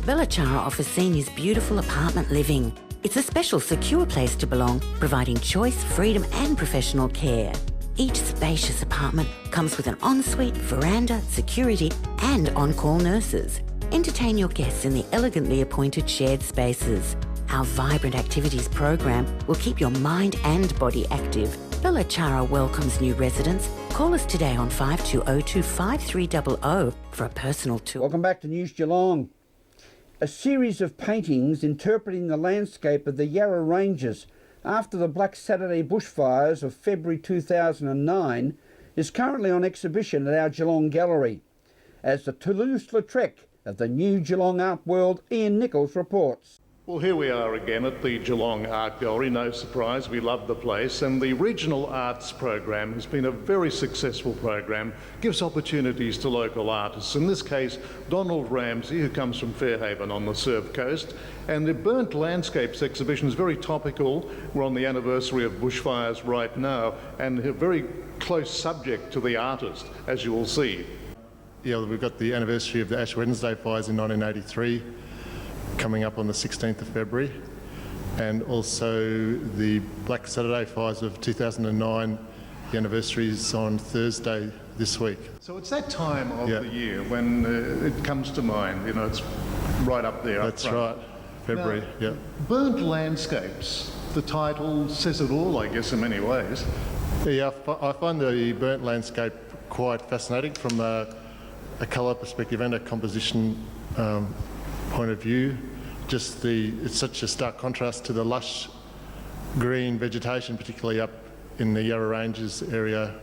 Belachara offers seniors beautiful apartment living. It's a special, secure place to belong, providing choice, freedom and professional care. Each spacious apartment comes with an ensuite, veranda, security and on-call nurses. Entertain your guests in the elegantly appointed shared spaces. Our vibrant activities program will keep your mind and body active. Belachara welcomes new residents. Call us today on 5202 5300 for a personal tour. Welcome back to News Geelong. A series of paintings interpreting the landscape of the Yarra Ranges after the Black Saturday bushfires of February 2009 is currently on exhibition at our Geelong Gallery. As the Toulouse-Lautrec of the new Geelong art world, Ian Nichols, reports. Well, here we are again at the Geelong Art Gallery. No surprise, we love the place, and the Regional Arts program has been a very successful program, gives opportunities to local artists. In this case, Donald Ramsey, who comes from Fairhaven on the Surf Coast, and the Burnt Landscapes exhibition is very topical. We're on the anniversary of bushfires right now, and a very close subject to the artist, as you will see. Yeah, we've got the anniversary of the Ash Wednesday fires in 1983. Coming up on the 16th of February, and also the Black Saturday fires of 2009. The anniversary is on Thursday this week. So it's that time of the year when it comes to mind, you know, it's right up there. That's right, February, now, Burnt Landscapes, the title says it all, I guess, in many ways. Yeah, I find the burnt landscape quite fascinating from a colour perspective and a composition point of view. It's such a stark contrast to the lush green vegetation, particularly up in the Yarra Ranges area,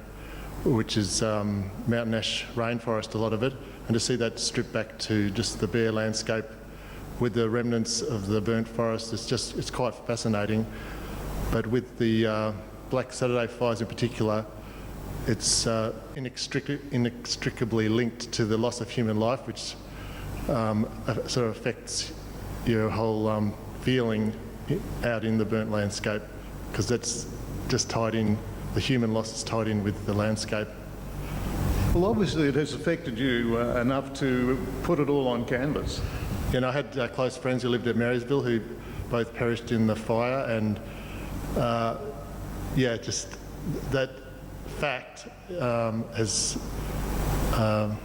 which is mountain ash rainforest, a lot of it, and to see that stripped back to just the bare landscape with the remnants of the burnt forest, it's quite fascinating. But with the Black Saturday fires in particular, it's inextricably linked to the loss of human life, which sort of affects your whole feeling out in the burnt landscape, because that's just tied in, the human loss is tied in with the landscape. Well, obviously it has affected you enough to put it all on canvas. You know, I had close friends who lived at Marysville who both perished in the fire, and just that fact has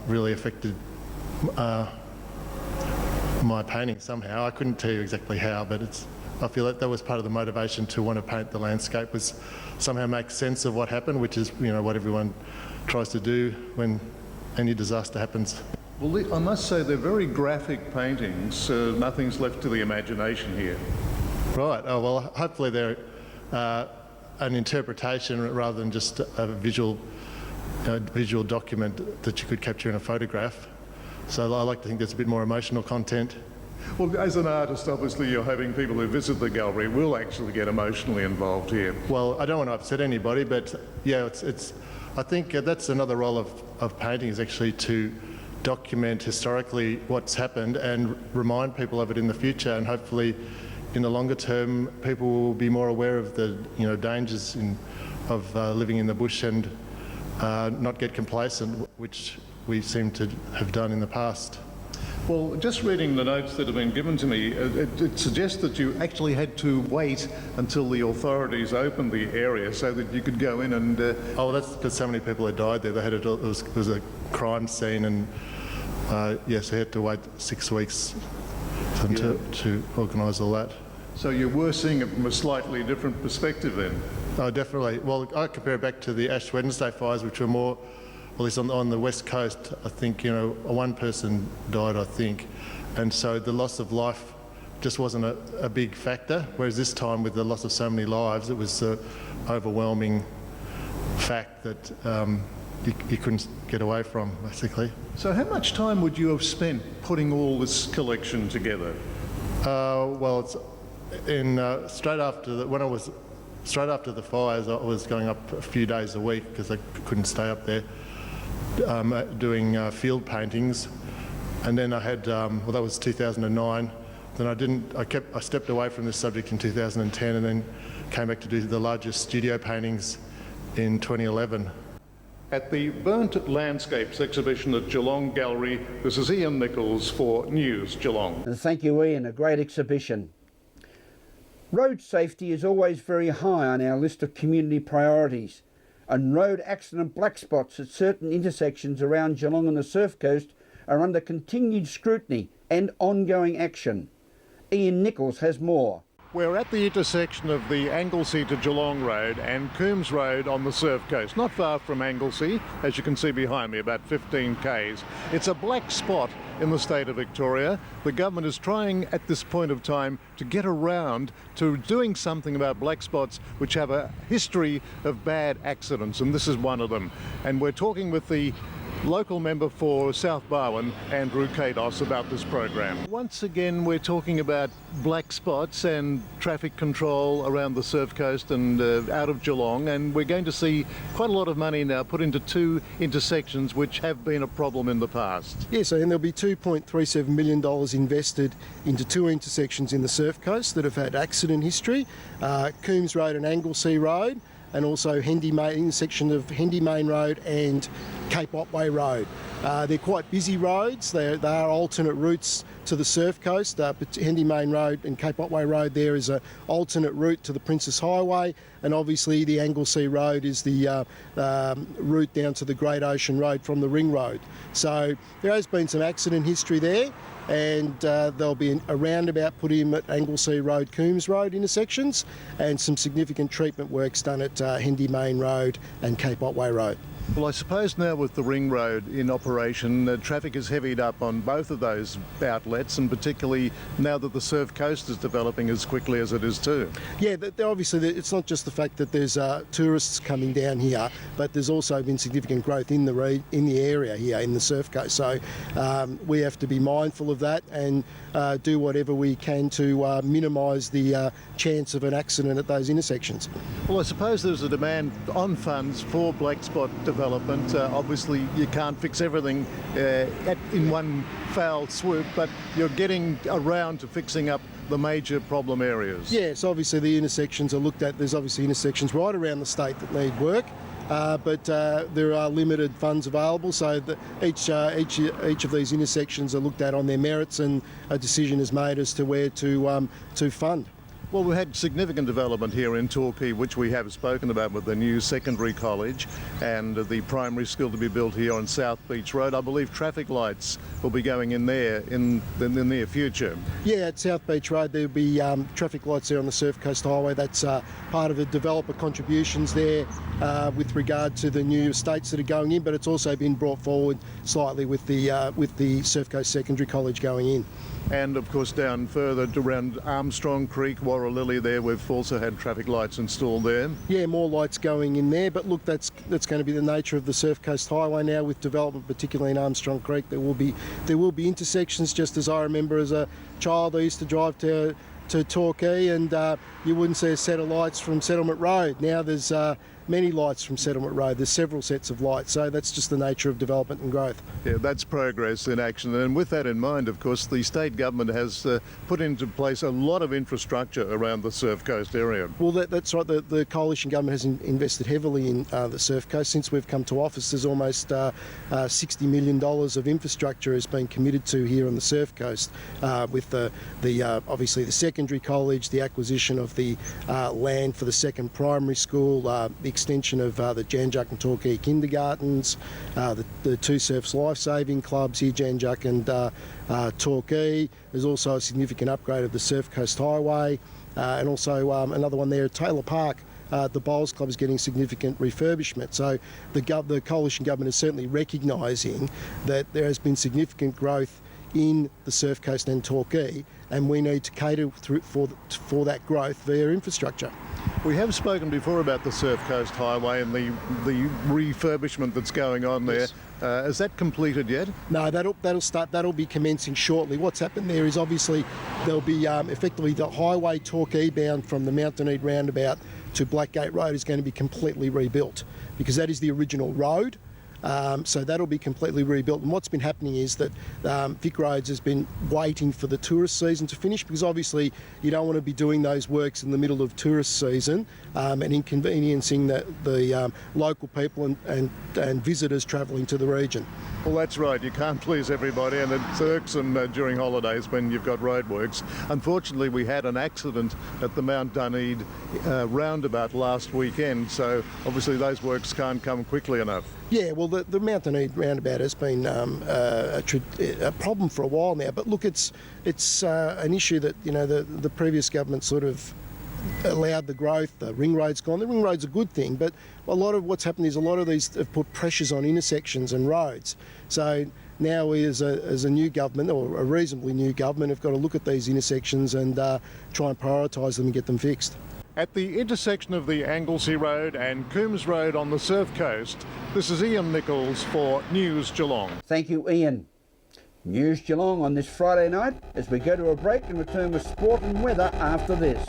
really affected my painting somehow. I couldn't tell you exactly how, but I feel that was part of the motivation to want to paint the landscape, was somehow make sense of what happened, which is, you know, what everyone tries to do when any disaster happens. Well, I must say they're very graphic paintings. Nothing's left to the imagination here. Right. Oh, well, hopefully they're an interpretation rather than just a visual document that you could capture in a photograph. So I like to think there's a bit more emotional content. Well, as an artist, obviously you're hoping people who visit the gallery will actually get emotionally involved here. Well, I don't want to upset anybody, but yeah, I think that's another role of painting, is actually to document historically what's happened and remind people of it in the future, and hopefully in the longer term people will be more aware of the dangers of living in the bush and not get complacent, which we seem to have done in the past. Well, just reading the notes that have been given to me, it suggests that you actually had to wait until the authorities opened the area so that you could go in and... Oh, that's because so many people had died there. It was a crime scene, and yes, they had to wait 6 weeks to organise all that. So you were seeing it from a slightly different perspective then? Oh, definitely. Well, I compare it back to the Ash Wednesday fires, which were more... Well, it's on the west coast. I think one person died, I think, and so the loss of life just wasn't a big factor. Whereas this time, with the loss of so many lives, it was the overwhelming fact that you couldn't get away from, basically. So, how much time would you have spent putting all this collection together? Well, it's straight after the fires, I was going up a few days a week because I couldn't stay up there. Doing field paintings, and then I had that was 2009. Then I stepped away from this subject in 2010, and then came back to do the largest studio paintings in 2011. at the Burnt Landscapes exhibition at Geelong Gallery. This is Ian Nichols for News Geelong. And thank you, Ian, a great exhibition. Road safety is always very high on our list of community priorities, and road accident black spots at certain intersections around Geelong and the Surf Coast are under continued scrutiny and ongoing action. Ian Nichols has more. We're at the intersection of the Anglesey to Geelong Road and Coombs Road on the Surf Coast, not far from Anglesey, as you can see behind me, about 15 k's. It's a black spot in the state of Victoria. The government is trying at this point of time to get around to doing something about black spots which have a history of bad accidents, and this is one of them. And we're talking with the local member for South Barwon, Andrew Kados, about this program. Once again, we're talking about black spots and traffic control around the Surf Coast and out of Geelong, and we're going to see quite a lot of money now put into two intersections which have been a problem in the past. Yes, and there'll be $2.37 million invested into two intersections in the Surf Coast that have had accident history, Coombs Road and Anglesey Road, and also intersection of Hendy Main Road and Cape Otway Road. They're quite busy roads. They are alternate routes to the Surf Coast. Hendy Main Road and Cape Otway Road there is an alternate route to the Princess Highway, and obviously the Anglesey Road is the route down to the Great Ocean Road from the Ring Road. So there has been some accident history there, and there'll be a roundabout put in at Anglesey Road, Coombs Road intersections, and some significant treatment works done at Hendy Main Road and Cape Otway Road. Well, I suppose now with the Ring Road in operation, traffic is heavied up on both of those outlets, and particularly now that the Surf Coast is developing as quickly as it is too. Yeah, obviously it's not just the fact that there's tourists coming down here, but there's also been significant growth in the area here in the Surf Coast. So we have to be mindful of that and do whatever we can to minimise the chance of an accident at those intersections. Well, I suppose there's a demand on funds for black spot development. Obviously, you can't fix everything in one foul swoop, but you're getting around to fixing up the major problem areas. Yes, obviously the intersections are looked at. There's obviously intersections right around the state that need work. But there are limited funds available, so that each of these intersections are looked at on their merits, and a decision is made as to where to fund. Well, we had significant development here in Torquay, which we have spoken about with the new secondary college and the primary school to be built here on South Beach Road. I believe traffic lights will be going in there in the near future. Yeah, at South Beach Road there'll be traffic lights there on the Surf Coast Highway. That's part of the developer contributions there with regard to the new estates that are going in, but it's also been brought forward slightly with the Surf Coast Secondary College going in. And of course down further around Armstrong Creek, Warralilly there, we've also had traffic lights installed there. Yeah, more lights going in there, but look, that's going to be the nature of the Surf Coast Highway now with development, particularly in Armstrong Creek. There will be intersections. Just as I remember as a child, I used to drive to Torquay, and you wouldn't see a set of lights from Settlement Road. Now there's many lights from Settlement Road. There's several sets of lights, so that's just the nature of development and growth. Yeah, that's progress in action, and with that in mind, of course, the state government has put into place a lot of infrastructure around the Surf Coast area. Well, that's right. The coalition government has invested heavily in the Surf Coast. Since we've come to office, there's almost $60 million of infrastructure has been committed to here on the Surf Coast, with obviously the secondary college, the acquisition of the land for the second primary school, the extension of the Janjuk and Torquay kindergartens, the two Surfs Lifesaving Clubs here, Janjuk and Torquay. There's also a significant upgrade of the Surf Coast Highway, and also another one there at Taylor Park. The Bowls Club is getting significant refurbishment. So the coalition government is certainly recognising that there has been significant growth in the Surf Coast and Torquay, and we need to cater for that growth via infrastructure. We have spoken before about the Surf Coast Highway and the refurbishment that's going on there. Yes. Is that completed yet? No, that'll be commencing shortly. What's happened there is obviously there'll be effectively the highway Torquay bound from the Mountain Eat roundabout to Blackgate Road is going to be completely rebuilt, because that is the original road. So that'll be completely rebuilt. And what's been happening is that Vic Roads has been waiting for the tourist season to finish, because obviously you don't want to be doing those works in the middle of tourist season and inconveniencing the local people and visitors travelling to the region. Well, that's right. You can't please everybody, and it's irksome during holidays when you've got roadworks. Unfortunately, we had an accident at the Mount Dunedin roundabout last weekend, so obviously those works can't come quickly enough. Yeah, well, the Mount Dunedin roundabout has been a problem for a while now. But look, it's an issue that the previous government sort of allowed the growth. The ring road's gone. The ring road's a good thing, but a lot of what's happened is a lot of these have put pressures on intersections and roads. So now we, as a new government, or a reasonably new government, have got to look at these intersections and try and prioritise them and get them fixed. At the intersection of the Anglesey Road and Coombs Road on the Surf Coast, this is Ian Nichols for News Geelong. Thank you, Ian. News Geelong on this Friday night as we go to a break and return with sport and weather after this.